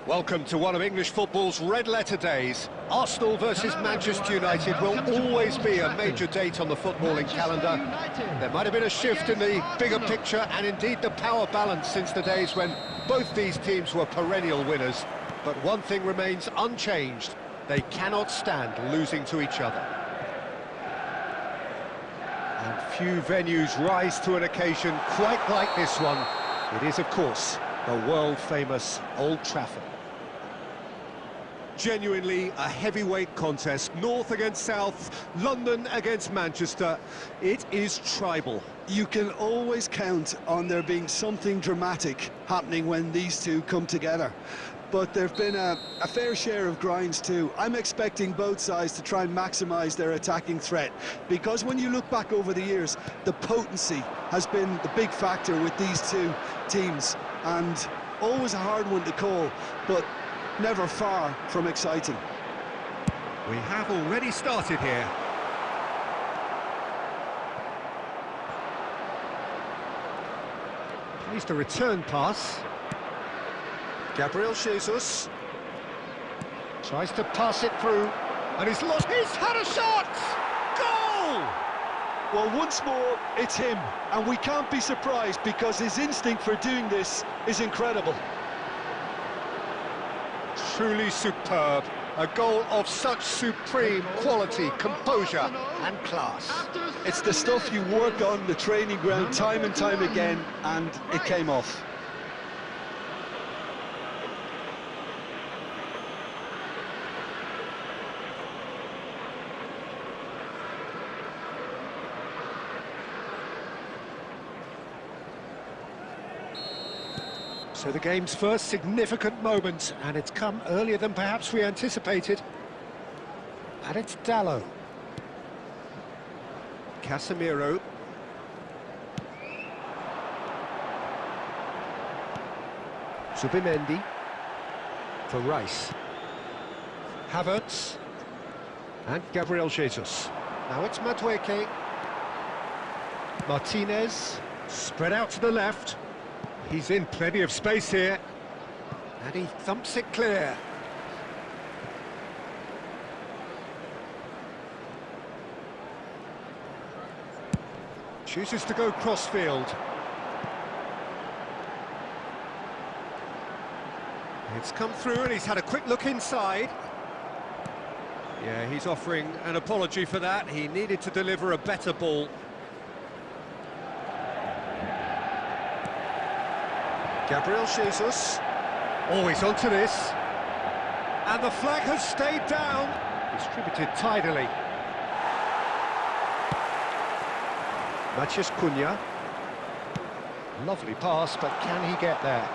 Welcome to one of English football's red-letter days. Arsenal versus Manchester United will always be a major date on the footballing calendar. There might have been a shift in the bigger picture and indeed the power balance since the days when both these teams were perennial winners. But one thing remains unchanged. They cannot stand losing to each other. And few venues rise to an occasion quite like this one. It is, of course, the world-famous Old Trafford. Genuinely a heavyweight contest, North against South, London against Manchester. It is tribal. You can always count on there being something dramatic happening when these two come together. But there've been a fair share of grinds too. I'm expecting both sides to try and maximise their attacking threat, because when you look back over the years, the potency has been the big factor with these two teams, and always a hard one to call, but never far from exciting. We have already started here. Plays the return pass. Gabriel Jesus tries to pass it through, and he's lost. He's had a shot! Goal! Well, once more, it's him, and we can't be surprised because his instinct for doing this is incredible. Truly superb. A goal of such supreme quality, composure and class. It's the stuff you work on the training ground time and time again, and it came off. So the game's first significant moment, and it's come earlier than perhaps we anticipated. And it's Dalot. Casemiro. Zubimendi. For Rice. Havertz. And Gabriel Jesus. Now it's Madueke. Martinez. Spread out to the left. He's in plenty of space here, and he thumps it clear. Chooses to go crossfield. It's come through and he's had a quick look inside. Yeah, he's offering an apology for that. He needed to deliver a better ball. Gabriel Jesus. Always onto this. And the flag has stayed down. Distributed tidily. Matheus Cunha. Lovely pass, but can he get there?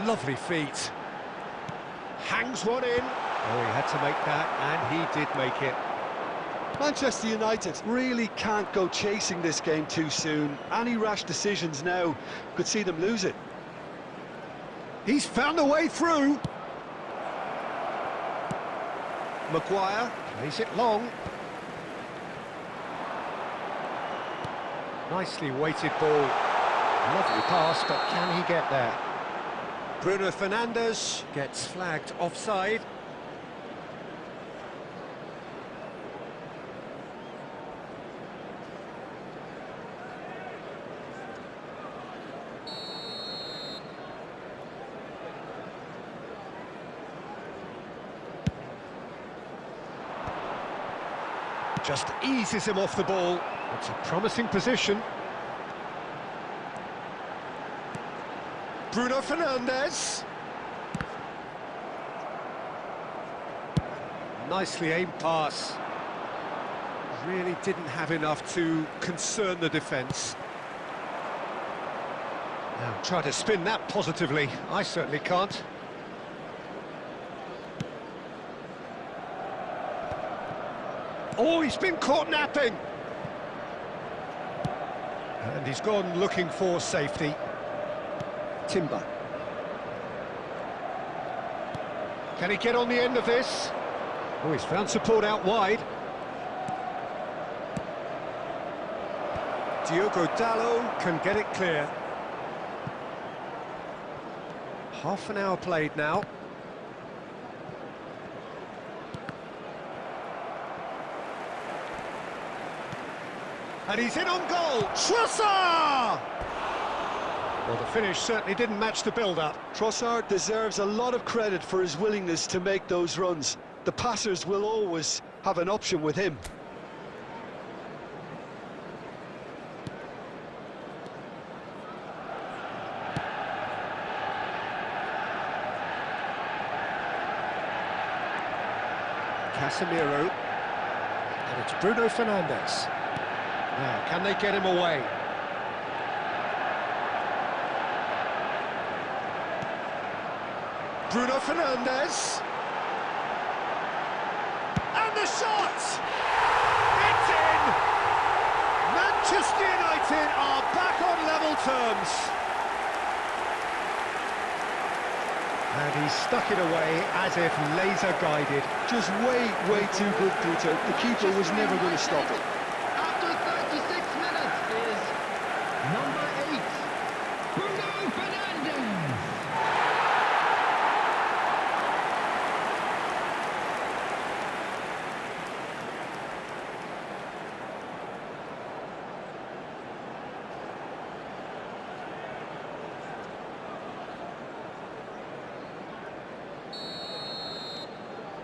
Lovely feet. Hangs one in. Oh, he had to make that, and he did make it. Manchester United really can't go chasing this game too soon. Any rash decisions now could see them lose it. He's found a way through. Maguire plays it long. Nicely weighted ball. Lovely pass, but can he get there? Bruno Fernandes gets flagged offside. Just eases him off the ball. It's a promising position. Bruno Fernandes. Nicely aimed pass. Really didn't have enough to concern the defence. Now try to spin that positively. I certainly can't. Oh, he's been caught napping. And he's gone looking for safety. Timber. Can he get on the end of this? Oh, he's found support out wide. Diogo Dalot can get it clear. Half an hour played now. And he's in on goal. Trossard! Well, the finish certainly didn't match the build-up. Trossard deserves a lot of credit for his willingness to make those runs. The passers will always have an option with him. Casemiro. And it's Bruno Fernandes. Now, can they get him away? Bruno Fernandes. And the shot! It's in! Manchester United are back on level terms. And he stuck it away as if laser-guided. Just way too good, Peter. The keeper was never going to stop it. After 36 minutes is number 8, Bruno Fernandes.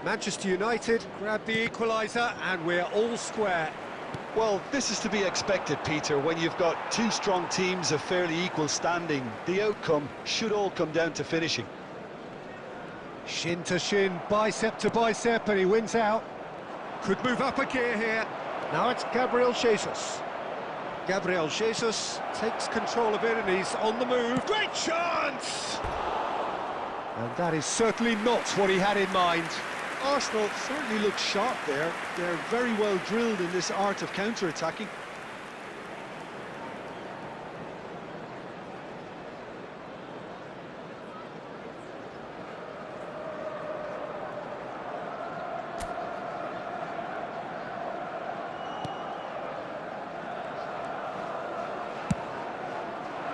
Manchester United grab the equaliser and we're all square. Well, this is to be expected, Peter, when you've got two strong teams of fairly equal standing. The outcome should all come down to finishing. Shin to shin, bicep to bicep, and he wins out. Could move up a gear here. Now it's Gabriel Jesus. Gabriel Jesus takes control of it and he's on the move. Great chance! And that is certainly not what he had in mind. Arsenal certainly look sharp there. They're very well drilled in this art of counter-attacking.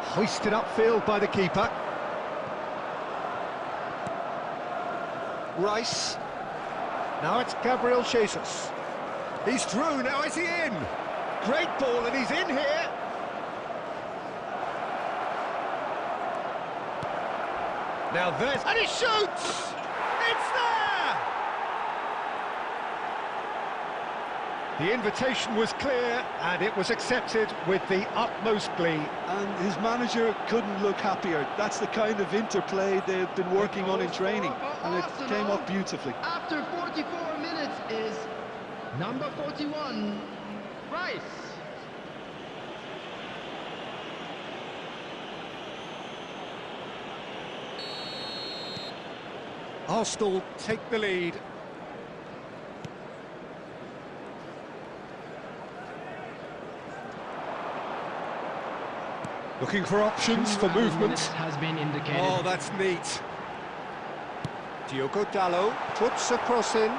Hoisted upfield by the keeper. Rice. Now it's Gabriel Jesus. He's through, now is he in? Great ball and he's in here. Now there's... and he shoots! It's there! The invitation was clear and it was accepted with the utmost glee. And his manager couldn't look happier. That's the kind of interplay they've been working on in training, and it came off beautifully. After 44 minutes is number 41, Rice. Arsenal take the lead. Looking for options for movement. Has been indicated. Oh, that's neat. Diogo Dalot puts a cross in.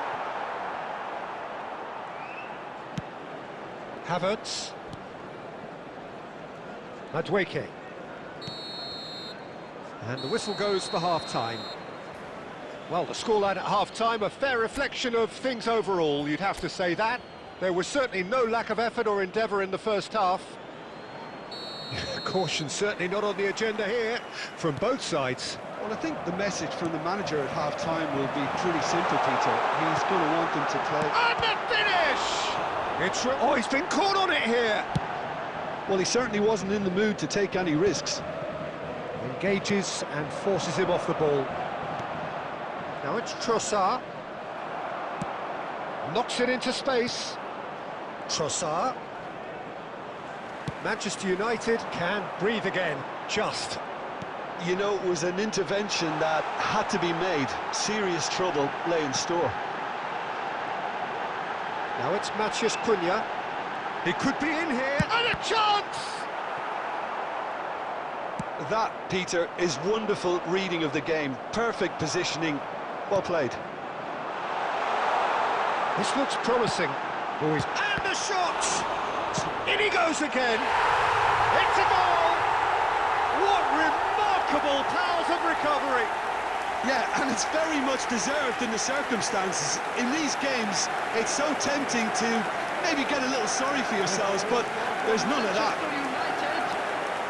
Havertz. Madueke. And the whistle goes for half-time. Well, the scoreline at half-time, a fair reflection of things overall, you'd have to say that. There was certainly no lack of effort or endeavour in the first half. Caution certainly not on the agenda here, from both sides. Well, I think the message from the manager at half-time will be pretty simple, Peter. He's going to want them to play. And the finish! Oh, he's been caught on it here. Well, he certainly wasn't in the mood to take any risks. Engages and forces him off the ball. Now it's Trossard. Knocks it into space. Trossard. Manchester United can breathe again, just. You know, it was an intervention that had to be made. Serious trouble lay in store. Now it's Matheus Cunha. He could be in here, and a chance! That, Peter, is wonderful reading of the game. Perfect positioning. Well played. This looks promising. Boys. And the shot! In he goes again. It's a goal! What remarkable Remarkable powers of recovery. Yeah, and it's very much deserved in the circumstances. In these games, it's so tempting to maybe get a little sorry for yourselves, but there's none of that. Manchester United,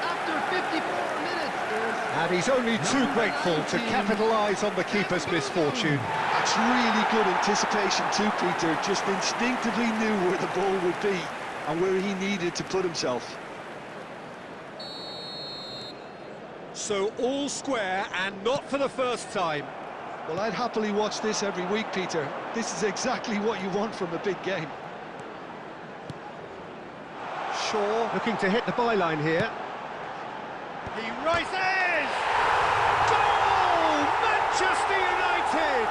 after 54 minutes, is And he's only too grateful to capitalise on the keeper's misfortune. That's really good anticipation too, Peter. Just instinctively knew where the ball would be and where he needed to put himself. So all square, and not for the first time. Well, I'd happily watch this every week, Peter. This is exactly what you want from a big game. Shaw looking to hit the byline here. He rises! Goal! Manchester United!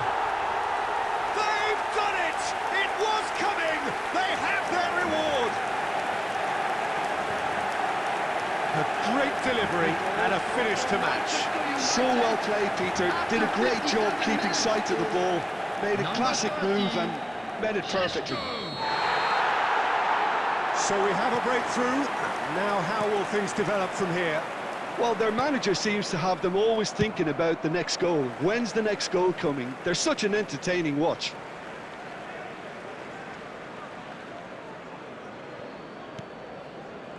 They've done it! It was coming! They have their reward! A great delivery and a finish to match. So well played, Peter. Did a great job keeping sight of the ball. Made a classic move and made it perfectly. So we have a breakthrough. Now how will things develop from here? Well, their manager seems to have them always thinking about the next goal. When's the next goal coming? They're such an entertaining watch.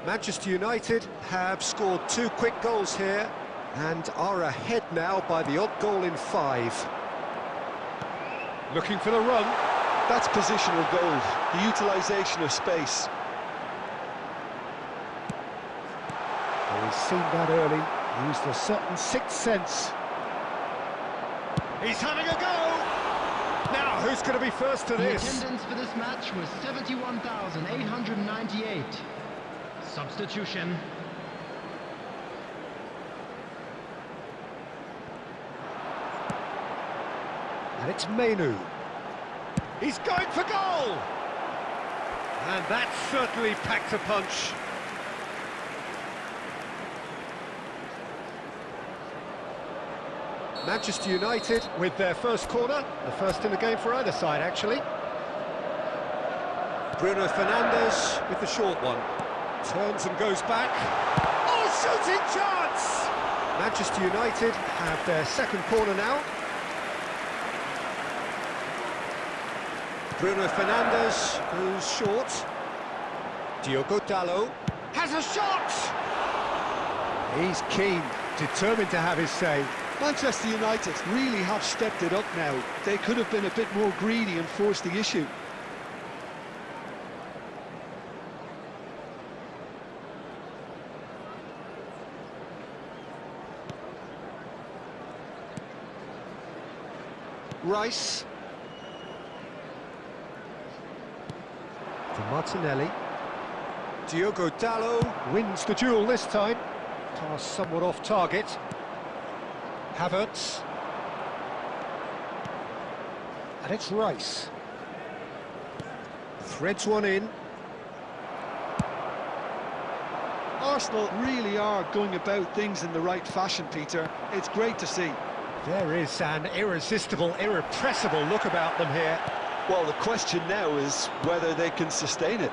Manchester United have scored 2 quick goals here and are ahead now by the odd goal in 5. Looking for the run. That's positional goal, the utilisation of space. Well, he's seen that early, used a certain sixth sense. He's having a go! Now, who's going to be first to the this? attendance for this match was 71,898. Substitution. And it's Mainu. He's going for goal! And that certainly packed a punch. Manchester United with their first corner, the first in the game for either side, actually. Bruno Fernandes with the short one. Turns and goes back. Oh, shooting chance! Manchester United have their second corner now. Bruno Fernandes, who's short. Diogo Dalot has a shot! He's keen, determined to have his say. Manchester United really have stepped it up now. They could have been a bit more greedy and forced the issue. Rice. To Martinelli. Diogo Dalot wins the duel this time. Pass somewhat off target. Havertz. And it's Rice. Threads one in. Arsenal really are going about things in the right fashion, Peter. It's great to see. There is an irresistible, irrepressible look about them here. Well, the question now is whether they can sustain it.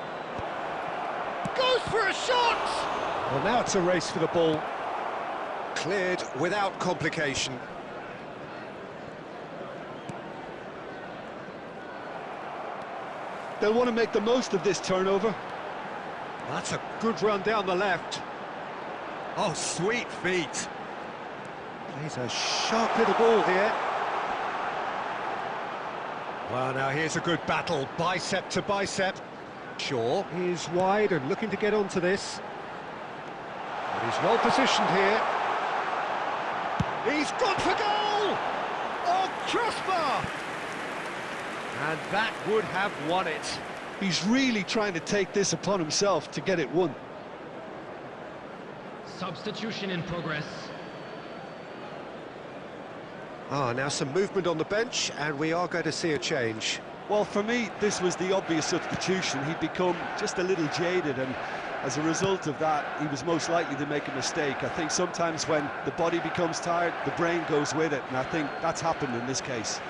Goes for a shot! Well, now it's a race for the ball. Cleared without complication. They'll want to make the most of this turnover. That's a good run down the left. Oh, sweet feet. Plays a sharp little ball here. Well, now here's a good battle, bicep to bicep. Shaw is wide and looking to get onto this. But he's well positioned here. He's gone for goal! Oh, crossbar! And that would have won it. He's really trying to take this upon himself to get it won. Substitution in progress. Now some movement on the bench, and we are going to see a change. Well, for me, this was the obvious substitution. He'd become just a little jaded, and as a result of that, he was most likely to make a mistake. I think sometimes when the body becomes tired, the brain goes with it, and I think that's happened in this case.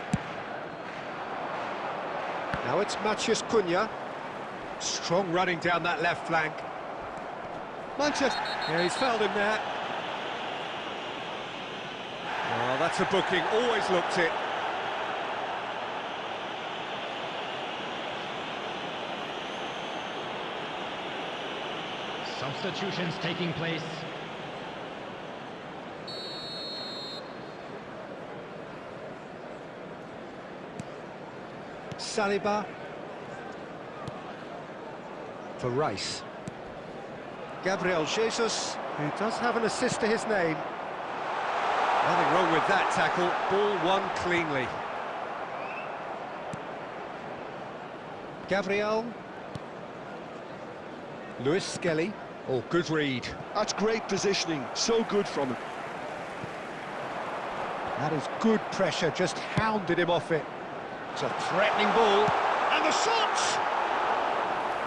Now it's Matheus Cunha. Strong running down that left flank. Manchester... Yeah, he's fouled him there. That's a booking, always looked it. Substitutions taking place. Saliba. For Rice. Gabriel Jesus, who does have an assist to his name. Nothing wrong with that tackle, ball won cleanly. Gabriel. Lewis Skelly. Oh, good read. That's great positioning, so good from him. That is good pressure, just hounded him off it. It's a threatening ball, and the shot!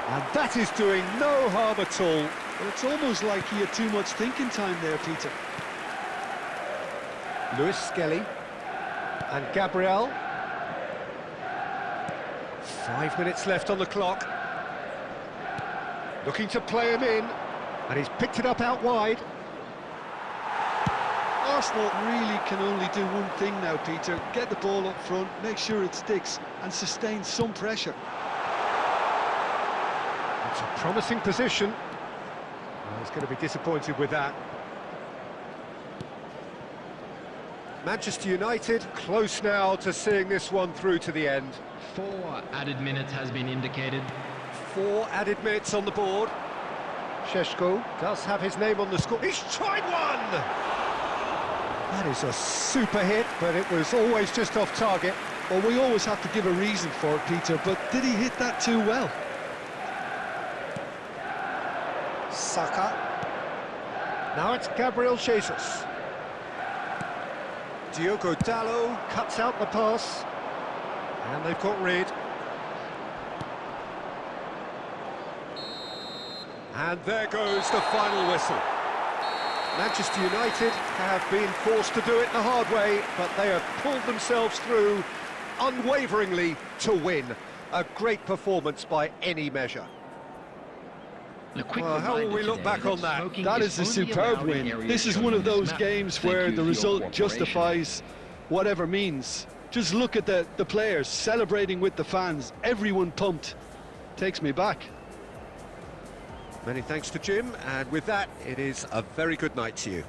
And that is doing no harm at all. Well, it's almost like he had too much thinking time there, Peter. Lewis Skelly and Gabriel. 5 minutes left on the clock. Looking to play him in, and he's picked it up out wide. Arsenal really can only do one thing now, Peter. Get the ball up front, make sure it sticks, and sustain some pressure. It's a promising position. Well, he's going to be disappointed with that. Manchester United close now to seeing this one through to the end. 4 added minutes has been indicated. 4 added minutes on the board. Šeško does have his name on the score. He's tried one! That is a super hit, but it was always just off target. Well, we always have to give a reason for it, Peter, but did he hit that too well? Saka. Now it's Gabriel Jesus. Diogo Dalot cuts out the pass. And they've got rid. And there goes the final whistle. Manchester United have been forced to do it the hard way, but they have pulled themselves through unwaveringly to win. A great performance by any measure. Well, how will we look back on that? That is a superb win. This is one of those games where the result justifies whatever means. Just look at the players celebrating with the fans, everyone pumped. Takes me back. Many thanks to Jim, and with that, it is a very good night to you.